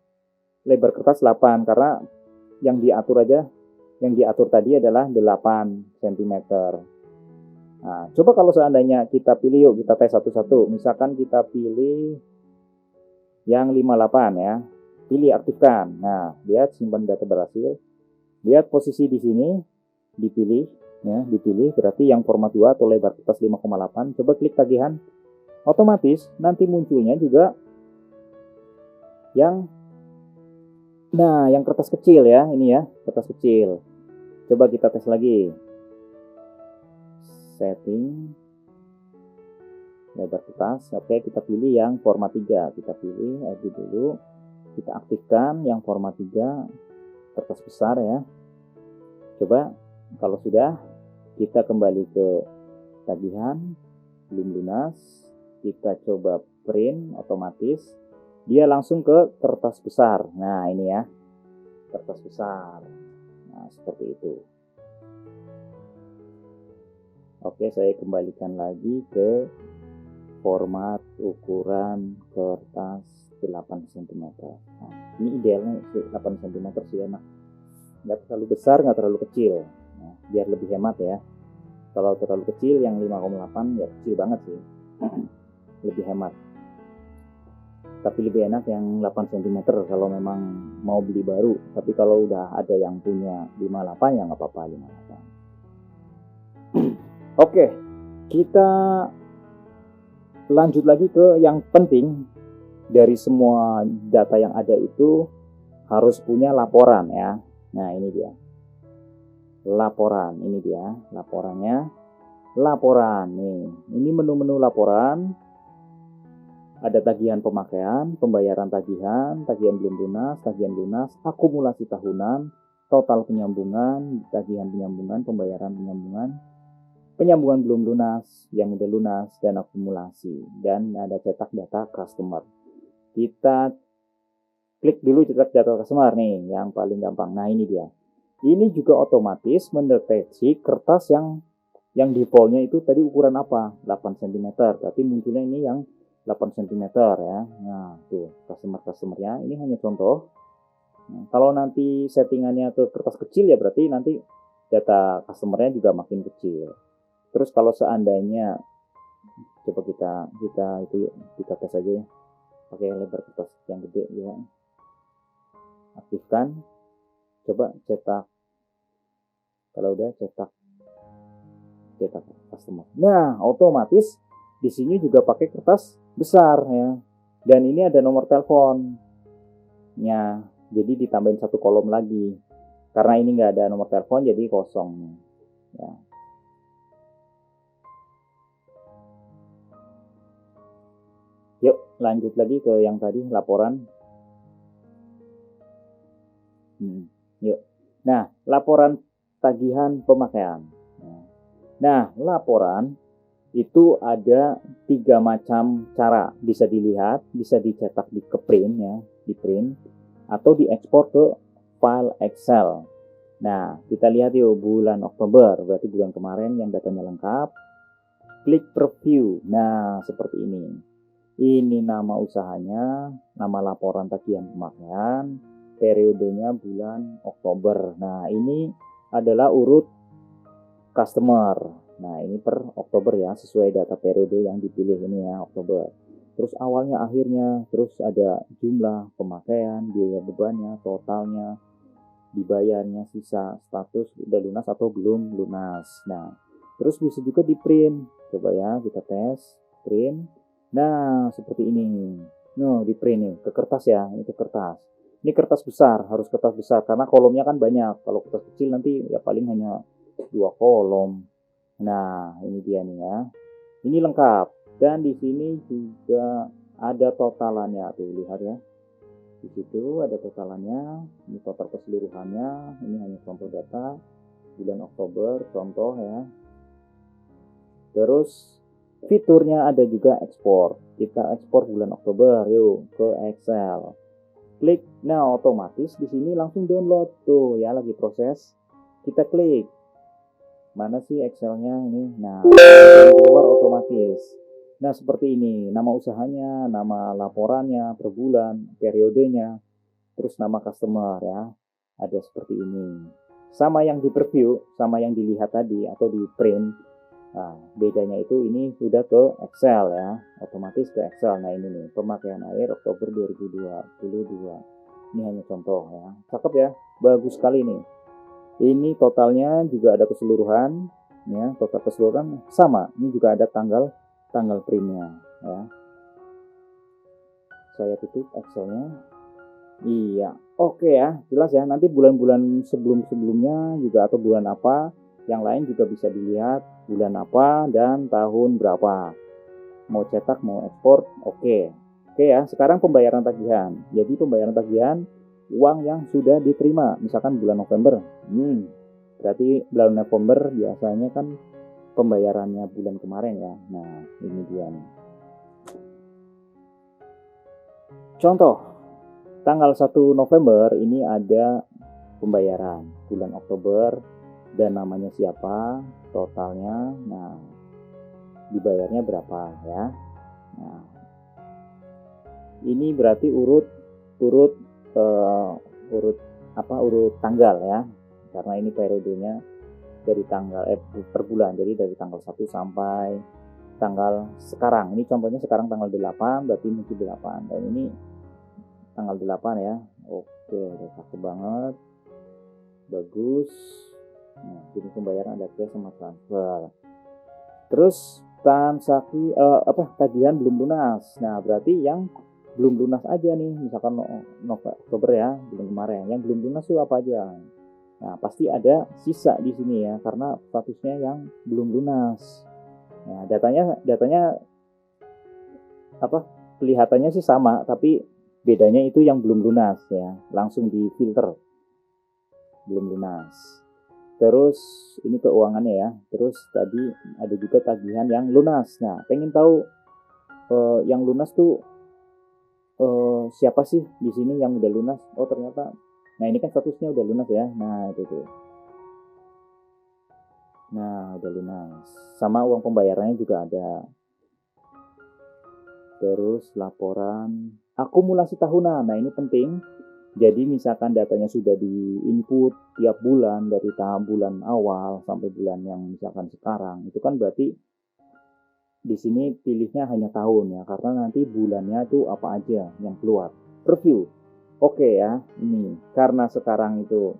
lebar kertas 8 karena yang diatur tadi adalah 8 cm. Nah, coba kalau seandainya kita pilih, yuk kita tes satu-satu. Misalkan kita pilih yang 58 ya. Pilih aktifkan. Nah, lihat simpan data berhasil. Lihat posisi di sini dipilih ya, berarti yang format 2 atau lebar kertas 5,8. Coba klik tagihan. Otomatis nanti munculnya juga yang kertas kecil ya, ini ya, kertas kecil. Coba kita tes lagi. Setting lebar kertas. Oke, kita pilih yang format 3. Kita pilih edit dulu. Kita aktifkan yang format 3 kertas besar ya. Coba kalau sudah, kita kembali ke tagihan belum lunas. Kita coba print otomatis dia langsung ke kertas besar. Nah ini ya, kertas besar. Nah seperti itu. Oke, saya kembalikan lagi ke format ukuran kertas 8 cm. Nah, ini idealnya 8 cm sih enak. Nggak terlalu besar, nggak terlalu kecil. Nah, biar lebih hemat ya. Kalau terlalu kecil yang 5,8 ya kecil banget sih. Lebih hemat. Tapi lebih enak yang 8 cm kalau memang mau beli baru. Tapi kalau udah ada yang punya 58 ya nggak apa-apa 58. Oke, kita lanjut lagi ke yang penting. Dari semua data yang ada itu harus punya laporan ya. Nah ini dia laporan, ini dia laporannya. Laporan nih, ini menu-menu laporan. Ada tagihan pemakaian, pembayaran tagihan, tagihan belum lunas, tagihan lunas, akumulasi tahunan, total penyambungan, tagihan penyambungan, pembayaran penyambungan, penyambungan belum lunas, yang udah lunas, dan akumulasi. Dan ada cetak data customer. Kita klik dulu cetak data customer nih, yang paling gampang. Nah ini dia. Ini juga otomatis mendeteksi kertas yang defaultnya itu tadi ukuran apa? 8 cm. Berarti munculnya ini yang 8 cm ya. Nah tuh customer-customernya. Ini hanya contoh. Nah, kalau nanti settingannya ke kertas kecil ya berarti nanti data customernya juga makin kecil. Terus kalau seandainya coba kita tes aja ya. Pakai lebar kertas yang gede ya. Aktifkan. Coba cetak. Kalau udah cetak customer. Nah, otomatis di sini juga pakai kertas besar ya. Dan ini ada nomor teleponnya. Jadi ditambahin satu kolom lagi. Karena ini nggak ada nomor telepon jadi kosong. Ya. Yuk lanjut lagi ke yang tadi laporan. Yuk. Nah, laporan tagihan pemakaian. Nah, laporan itu ada 3 macam cara. Bisa dilihat, bisa dicetak di print ya, di print atau diekspor ke file Excel. Nah, kita lihat yuk bulan Oktober, berarti bulan kemarin yang datanya lengkap. Klik preview. Nah, seperti ini. Ini nama usahanya, nama laporan tagihan pemakaian, periodenya bulan Oktober. Nah, ini adalah urut customer. Nah, ini per Oktober ya, sesuai data periode yang dipilih ini ya, Oktober. Terus awalnya, akhirnya, terus ada jumlah pemakaian, biaya bebannya, totalnya, dibayarnya, sisa, status udah lunas atau belum lunas. Nah, terus bisa juga di print. Coba ya, kita tes print. Nah, seperti ini. Nah, di print nih, ke kertas ya, ini ke kertas. Ini kertas besar, harus kertas besar karena kolomnya kan banyak. Kalau kertas kecil nanti ya paling hanya 2 kolom. Nah, ini dia nih ya. Ini lengkap. Dan di sini juga ada totalannya tuh, lihat ya. Di situ ada totalannya, ini total keseluruhannya. Ini hanya contoh data bulan Oktober, contoh ya. Terus fiturnya ada juga ekspor. Kita ekspor bulan Oktober, yuk ke Excel. Klik, nah otomatis di sini langsung download tuh ya, lagi proses. Kita klik. Mana sih Excelnya ini? Nah, keluar otomatis. Nah, seperti ini. Nama usahanya, nama laporannya per bulan, periodenya, terus nama customer ya. Ada seperti ini. Sama yang di preview, sama yang dilihat tadi atau di print. Nah, bedanya itu ini sudah ke Excel ya, otomatis ke Excel. Nah ini nih, pemakaian air Oktober 2022. Ini hanya contoh ya, cakep ya, bagus sekali nih. Ini totalnya juga ada keseluruhan, ya, total keseluruhan sama. Ini juga ada tanggal printnya ya. Saya tutup Excelnya. Iya, oke ya, jelas ya. Nanti bulan-bulan sebelumnya juga atau bulan apa yang lain juga bisa dilihat bulan apa dan tahun berapa. Mau cetak, mau ekspor, oke. Oke ya, sekarang pembayaran tagihan. Jadi pembayaran tagihan uang yang sudah diterima, misalkan bulan November. Berarti bulan November biasanya kan pembayarannya bulan kemarin ya. Nah, ini dia nih. Contoh, tanggal 1 November ini ada pembayaran bulan Oktober dan namanya siapa, totalnya, nah dibayarnya berapa ya. Nah, ini berarti urut urut urut urut tanggal ya. Karena ini periodenya dari tanggal per bulan. Jadi dari tanggal 1 sampai tanggal sekarang. Ini contohnya sekarang tanggal 8, berarti mungkin 8. Dan ini tanggal 8 ya. Oke, udah cakep banget. Bagus. Nah, ini pembayaran ada cash sama transfer. Terus transaksi tagihan belum lunas. Nah, berarti yang belum lunas aja nih, misalkan Oktober ya, bulan kemarin. Yang belum lunas itu apa aja? Nah, pasti ada sisa di sini ya, karena statusnya yang belum lunas. Nah, datanya kelihatannya sih sama, tapi bedanya itu yang belum lunas ya, langsung di filter belum lunas. Terus ini keuangannya ya. Terus tadi ada juga tagihan yang lunas. Nah, pengen tahu yang lunas tuh siapa sih di sini yang udah lunas? Oh, ternyata. Nah, ini kan statusnya udah lunas ya. Nah, itu tuh. Nah, udah lunas. Sama uang pembayarannya juga ada. Terus laporan akumulasi tahunan. Nah, ini penting. Jadi misalkan datanya sudah di-input tiap bulan dari tahap bulan awal sampai bulan yang misalkan sekarang, itu kan berarti di sini pilihnya hanya tahun ya, karena nanti bulannya itu apa aja yang keluar. Review. Oke ya, ini karena sekarang itu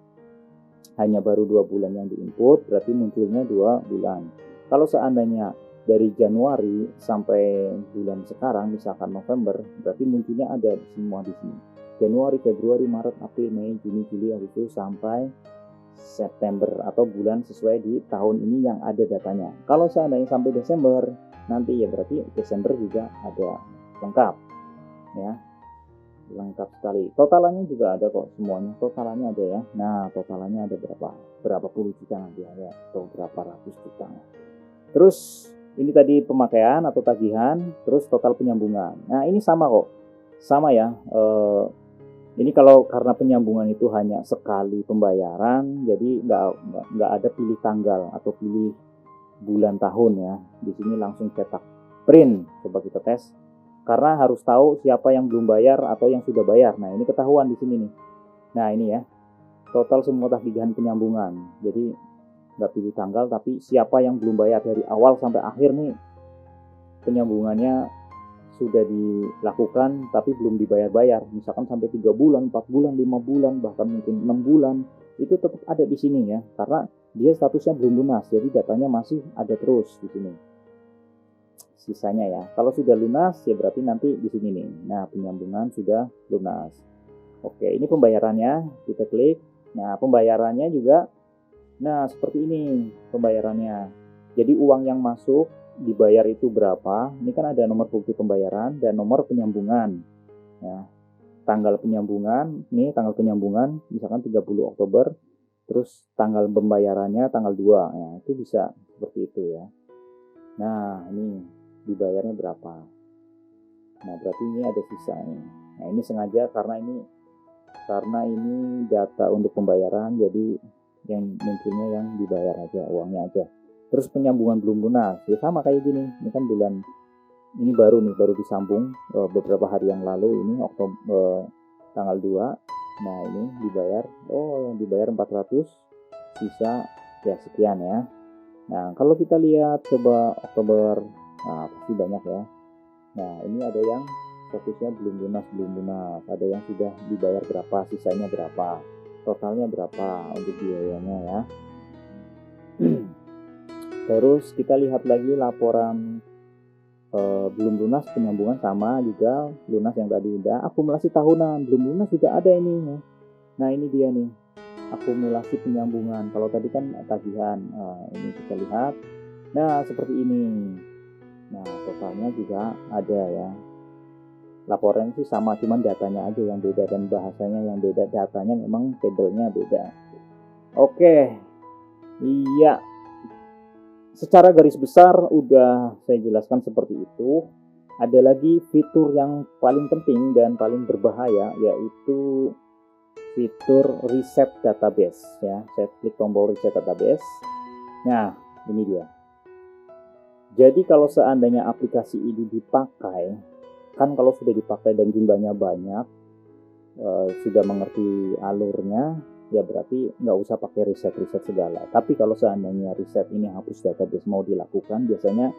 hanya baru 2 bulan yang di-input, berarti munculnya 2 bulan. Kalau seandainya dari Januari sampai bulan sekarang, misalkan November, berarti munculnya ada semua di sini. Januari, Februari, Maret, April, Mei, Juni, Juli, Agustus sampai September atau bulan sesuai di tahun ini yang ada datanya. Kalau seandainya sampai Desember, nanti ya berarti Desember juga ada lengkap ya, lengkap sekali. Totalannya juga ada kok, semuanya totalannya ada ya. Nah, totalannya ada berapa puluh juta nanti ya, atau berapa ratus juta. Terus ini tadi pemakaian atau tagihan, terus total penyambungan. Nah, ini sama kok, sama ya. Ini kalau karena penyambungan itu hanya sekali pembayaran, jadi nggak ada pilih tanggal atau pilih bulan tahun ya. Di sini langsung cetak print. Coba kita tes. Karena harus tahu siapa yang belum bayar atau yang sudah bayar. Nah, ini ketahuan di sini nih. Nah, ini ya. Total semua tagihan penyambungan. Jadi nggak pilih tanggal, tapi siapa yang belum bayar dari awal sampai akhir nih penyambungannya sudah dilakukan tapi belum dibayar-bayar, misalkan sampai 3 bulan, 4 bulan, 5 bulan, bahkan mungkin 6 bulan, itu tetap ada di sini ya, karena dia statusnya belum lunas, jadi datanya masih ada terus di sini sisanya ya. Kalau sudah lunas ya berarti nanti di sini nih. Nah, penyambungan sudah lunas. Oke, ini pembayarannya, kita klik. Nah, pembayarannya juga nah seperti ini pembayarannya. Jadi uang yang masuk dibayar itu berapa, ini kan ada nomor bukti pembayaran dan nomor penyambungan ya. Tanggal penyambungan, ini tanggal penyambungan misalkan 30 Oktober, terus tanggal pembayarannya tanggal 2 ya, itu bisa seperti itu ya. Nah, ini dibayarnya berapa, nah berarti ini ada sisanya. Nah, ini sengaja karena ini data untuk pembayaran, jadi yang munculnya yang dibayar aja, uangnya aja. Terus penyambungan belum lunas ya sama kayak gini. Ini kan bulan ini baru disambung beberapa hari yang lalu, ini Oktober tanggal 2. Nah, ini dibayar, yang dibayar 400, sisa ya sekian ya. Nah, kalau kita lihat coba Oktober, nah pasti banyak ya. Nah, ini ada yang statusnya belum lunas, ada yang sudah dibayar berapa, sisanya berapa, totalnya berapa untuk biayanya ya. Terus kita lihat lagi laporan belum lunas penyambungan, sama juga lunas yang tadi udah. Akumulasi tahunan belum lunas juga ada ini ya. Nah, ini dia nih akumulasi penyambungan. Kalau tadi kan tagihan, ini kita lihat. Nah, seperti ini. Nah, totalnya juga ada ya. Laporan sih sama, cuman datanya aja yang beda dan bahasanya yang beda. Datanya memang tabelnya beda. Oke, iya. Secara garis besar udah saya jelaskan seperti itu. Ada lagi fitur yang paling penting dan paling berbahaya, yaitu fitur reset database ya. Saya klik tombol reset database. Nah, ini dia. Jadi kalau seandainya aplikasi ini dipakai, kan kalau sudah dipakai dan jumlahnya banyak, sudah mengerti alurnya, ya berarti nggak usah pakai reset segala. Tapi kalau seandainya reset ini hapus database mau dilakukan, biasanya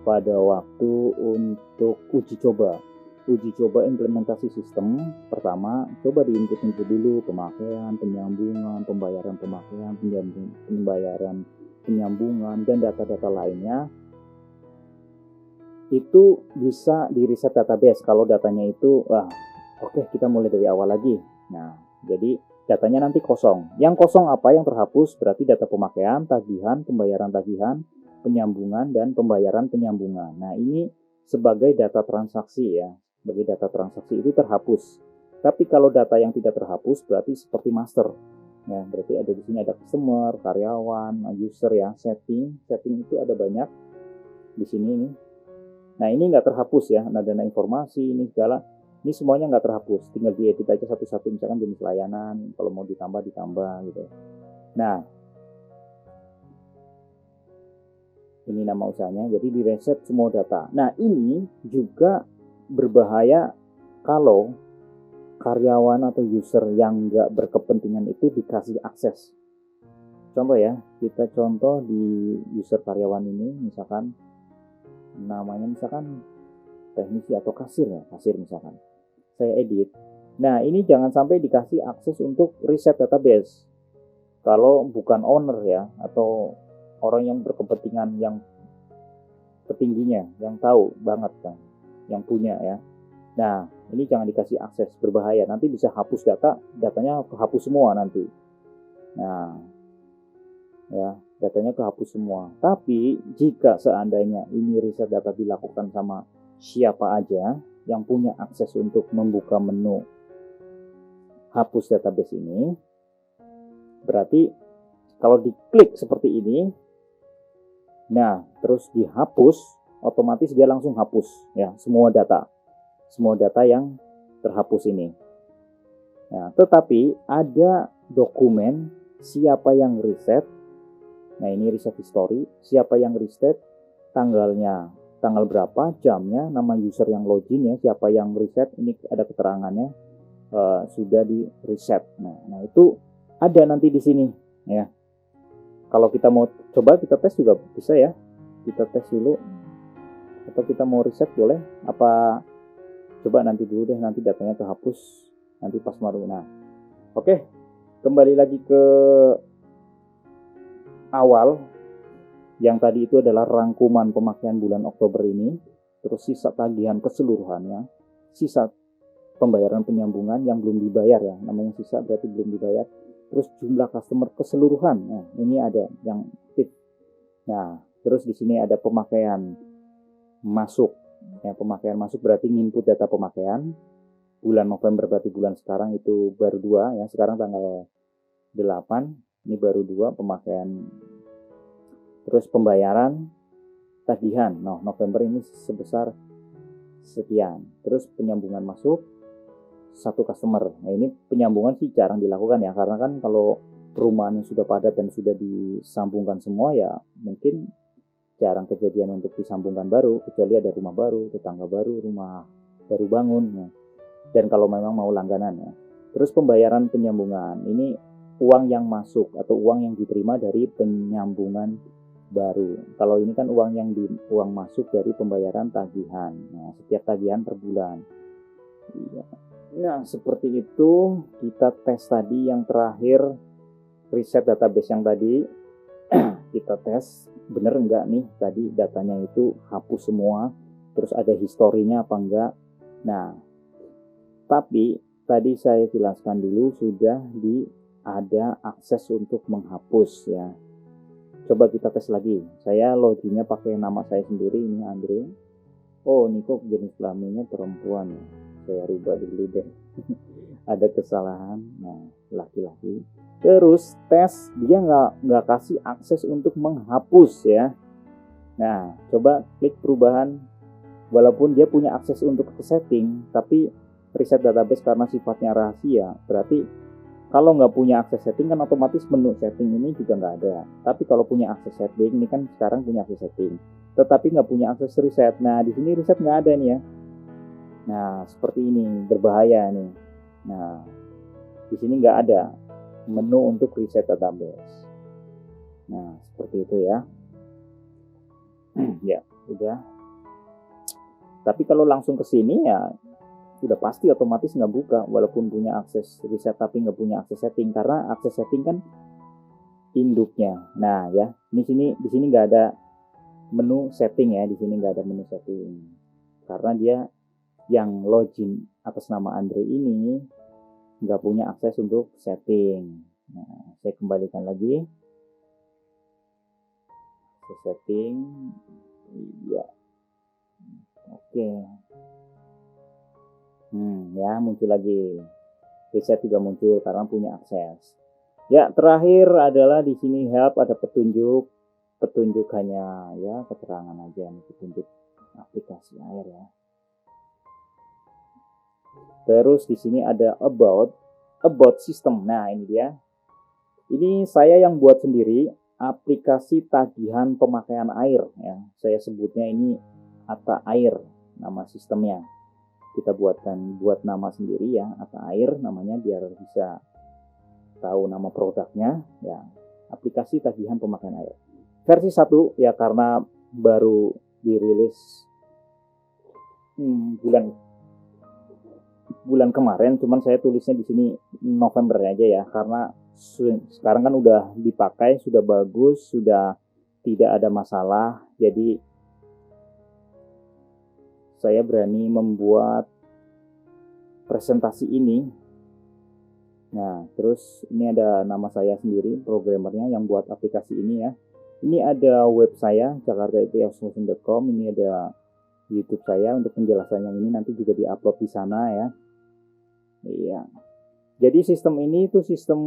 pada waktu untuk uji coba implementasi sistem. Pertama, coba diinput dulu pemakaian, penyambungan, pembayaran pemakaian, pembayaran penyambungan, dan data-data lainnya. Itu bisa di reset database kalau datanya itu oke, kita mulai dari awal lagi. Nah, jadi datanya nanti kosong. Yang kosong apa? Yang terhapus berarti data pemakaian, tagihan, pembayaran tagihan, penyambungan, dan pembayaran penyambungan. Nah, ini sebagai data transaksi ya. Sebagai data transaksi itu terhapus. Tapi kalau data yang tidak terhapus berarti seperti master. Ya, berarti ada di sini ada customer, karyawan, user ya, setting. Setting itu ada banyak di sini nih. Nah, ini nggak terhapus ya. Nah, dana informasi ini segala, ini semuanya nggak terhapus. Tinggal diedit aja satu-satu, misalkan jenis layanan, kalau mau ditambah gitu. Nah, ini nama usahanya, jadi direset semua data. Nah, ini juga berbahaya kalau karyawan atau user yang nggak berkepentingan itu dikasih akses. Contoh ya, kita contoh di user karyawan ini, misalkan namanya misalkan teknisi atau kasir ya, kasir misalkan. Saya edit. Nah, ini jangan sampai dikasih akses untuk reset database. Kalau bukan owner ya, atau orang yang berkepentingan, yang petingginya, yang tahu banget kan, yang punya ya. Nah, ini jangan dikasih akses, berbahaya. Nanti bisa hapus datanya kehapus semua nanti. Nah, ya, datanya kehapus semua. Tapi jika seandainya ini reset data dilakukan sama siapa aja yang punya akses untuk membuka menu hapus database ini, berarti kalau diklik seperti ini, nah terus dihapus, otomatis dia langsung hapus ya semua data yang terhapus ini. Nah, tetapi ada dokumen siapa yang reset. Nah, ini reset history, siapa yang reset, tanggalnya, tanggal berapa, jamnya, nama user yang login ya, siapa yang reset, ini ada keterangannya, sudah di reset. Nah, itu ada nanti di sini ya. Kalau kita mau coba kita tes juga bisa ya, kita tes dulu, atau kita mau reset boleh, apa coba nanti dulu deh, nanti datanya kehapus nanti pas baru. Nah, oke, kembali lagi ke awal. Yang tadi itu adalah rangkuman pemakaian bulan Oktober ini, terus sisa tagihan keseluruhannya, sisa pembayaran penyambungan yang belum dibayar ya, namanya sisa berarti belum dibayar, terus jumlah customer keseluruhan. Nah, ini ada yang tip. Nah, terus di sini ada pemakaian masuk. Ya, pemakaian masuk berarti input data pemakaian. Bulan November berarti bulan sekarang itu baru 2 ya, sekarang tanggal 8, ini baru 2 pemakaian. Terus pembayaran tagihan, November ini sebesar sekian. Terus penyambungan masuk 1 customer. Nah, ini penyambungan sih jarang dilakukan ya, karena kan kalau perumahan yang sudah padat dan sudah disambungkan semua ya mungkin jarang kejadian untuk disambungkan baru, kecuali ada rumah baru, tetangga baru, rumah baru bangun ya. Dan kalau memang mau langganan ya. Terus pembayaran penyambungan, ini uang yang masuk atau uang yang diterima dari penyambungan baru. Kalau ini kan uang masuk dari pembayaran tagihan. Nah, setiap tagihan per bulan. Iya. Nah, seperti itu kita tes tadi yang terakhir, reset database yang tadi. Kita tes bener enggak nih tadi datanya itu hapus semua, terus ada historinya apa enggak. Nah, tapi tadi saya jelaskan dulu sudah ada akses untuk menghapus ya. Coba kita tes lagi. Saya loginnya pakai nama saya sendiri, ini Andre. Oh, ini kok jenis kelaminnya perempuan ya. Saya rubah dulu deh. Ada kesalahan. Nah, laki-laki. Terus tes, dia nggak kasih akses untuk menghapus ya. Nah, coba klik perubahan walaupun dia punya akses untuk ke setting, tapi reset database karena sifatnya rahasia, berarti kalau nggak punya akses setting kan otomatis menu setting ini juga nggak ada. Tapi kalau punya akses setting, ini kan sekarang punya akses setting, tetapi nggak punya akses reset. Nah, di sini reset nggak ada nih ya. Nah, seperti ini berbahaya nih. Nah, di sini nggak ada menu untuk reset database. Nah, seperti itu ya. Ya, udah. Tapi kalau langsung ke sini ya sudah pasti otomatis nggak buka walaupun punya akses reset tapi nggak punya akses setting, karena akses setting kan induknya. Nah ya, di sini nggak ada menu setting ya, di sini nggak ada menu setting karena dia yang login atas nama Andre ini nggak punya akses untuk setting. Nah, saya kembalikan lagi ke setting. Iya, oke. Ya muncul lagi. Reset juga muncul karena punya akses. Ya, terakhir adalah di sini help, ada petunjuk. Petunjuk hanya ya keterangan aja nih, petunjuk aplikasi air ya. Terus di sini ada about system. Nah, ini dia. Ini saya yang buat sendiri aplikasi tagihan pemakaian air ya. Saya sebutnya ini Atta Air nama sistemnya. Kita buat nama sendiri ya, Atta Air namanya biar bisa tahu nama produknya ya. Aplikasi tagihan pemakaian air. Versi 1 ya karena baru dirilis bulan kemarin, cuman saya tulisnya di sini November aja ya karena sekarang kan udah dipakai, sudah bagus, sudah tidak ada masalah. Jadi saya berani membuat presentasi ini. Nah, terus ini ada nama saya sendiri, programmernya yang buat aplikasi ini ya. Ini ada web saya, jakartaitsoutsourcing.com. Ini ada YouTube saya untuk penjelasan yang ini nanti juga diupload di sana ya. Iya. Jadi sistem ini itu sistem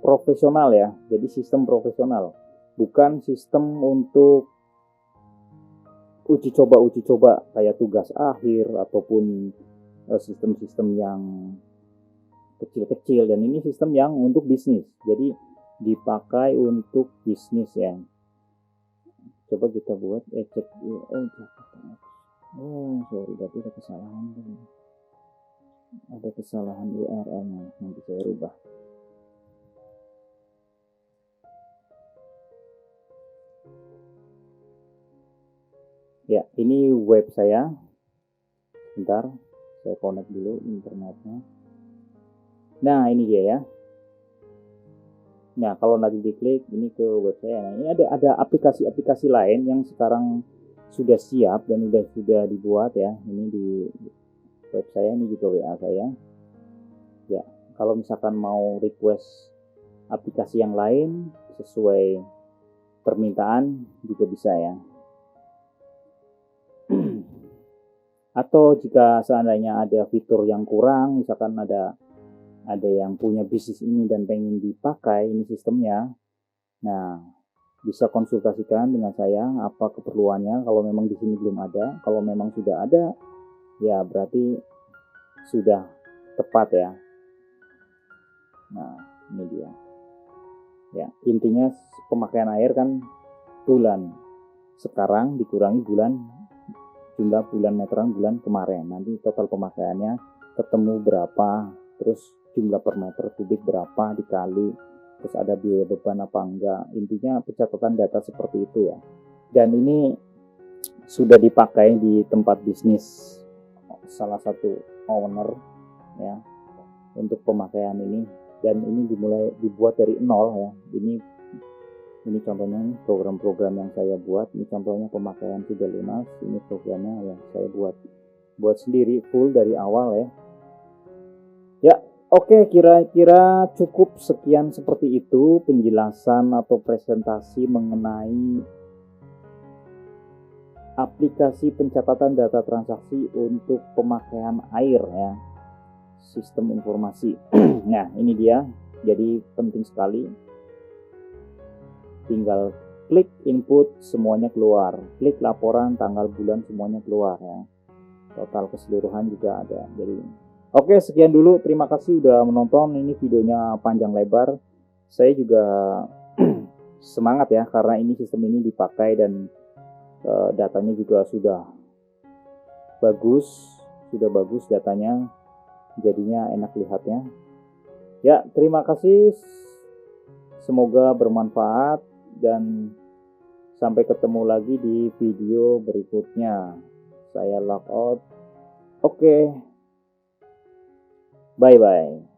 profesional ya. Jadi sistem profesional, bukan sistem untuk uji coba kayak tugas akhir ataupun sistem-sistem yang kecil-kecil. Dan ini sistem yang untuk bisnis, jadi dipakai untuk bisnis ya. Coba kita buat cek sorry, berarti ada kesalahan URL-nya, nanti saya rubah. Ya, ini web saya. Bentar, saya connect dulu internetnya. Nah, ini dia ya. Nah, kalau nanti diklik ini ke web saya. Nah, ini ada aplikasi-aplikasi lain yang sekarang sudah siap dan sudah dibuat ya. Ini di web saya, ini juga WA saya. Ya, kalau misalkan mau request aplikasi yang lain sesuai permintaan juga bisa ya. Atau jika seandainya ada fitur yang kurang, misalkan ada yang punya bisnis ini dan pengen dipakai ini sistemnya, nah bisa konsultasikan dengan saya apa keperluannya. Kalau memang di sini belum ada, kalau memang sudah ada, ya berarti sudah tepat ya. Nah, ini dia. Ya, intinya pemakaian air kan bulan sekarang dikurangi jumlah bulan meteran bulan kemarin. Nanti total pemakaiannya ketemu berapa, terus jumlah per meter kubik berapa dikali, terus ada biaya beban apa enggak. Intinya pencatatan data seperti itu ya. Dan ini sudah dipakai di tempat bisnis salah satu owner ya untuk pemakaian ini, dan ini dibuat dari nol ya. Ini contohnya program-program yang saya buat. Ini contohnya pemakaian sudah lunas. Ini programnya yang saya buat sendiri full dari awal ya. Ya, oke, kira-kira cukup sekian seperti itu penjelasan atau presentasi mengenai aplikasi pencatatan data transaksi untuk pemakaian air ya, sistem informasi. Nah, ini dia. Jadi penting sekali. Tinggal klik input semuanya keluar, klik laporan tanggal bulan semuanya keluar ya. total keseluruhan juga ada. Jadi oke, sekian dulu, terima kasih udah menonton. Ini videonya panjang lebar, saya juga semangat ya karena ini sistem ini dipakai dan datanya juga sudah bagus datanya, jadinya enak lihatnya ya. Terima kasih, semoga bermanfaat dan sampai ketemu lagi di video berikutnya. Saya log out. Oke, bye bye.